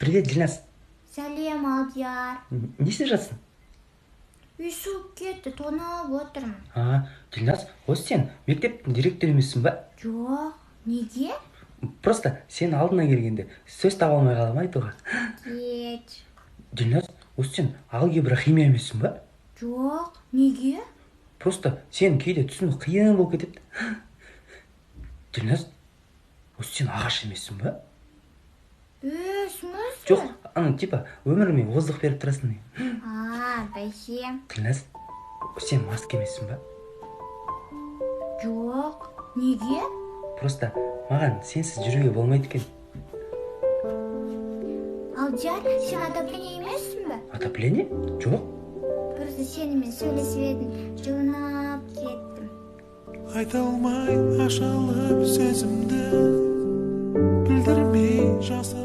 Привет, Дильназ. Сәлем, Алдияр. Не істеп жатсың? Үй суып кетті, тоналып отырмын. Дильназ, осы сен мектептің директоры емессің ба? Жоқ, неге? Просто сен алдына келгенде сөз таба алмай қалдым айтуға. Кет. Дильназ, осы сен алгебра химия емессің ба? Жоқ, неге? Просто сен кейде түсіну қиын болып кетеді. Дильназ, осы сен ағаш емессің ба? Смысл? Жоқ, типа өміріме воздух беріп тұрасың. Бәсе. Дильназ, сен маска емессің ба? Жоқ, неге? Просто маған сенсіз жүруге болмайды екен. Алдияр, сен отопление емессің ба? Отопление? Жоқ. Просто сенімен сөйлесіп едім, жылынып кеттім. Айта алмай ашылып сөзімді, білдірмей жасырып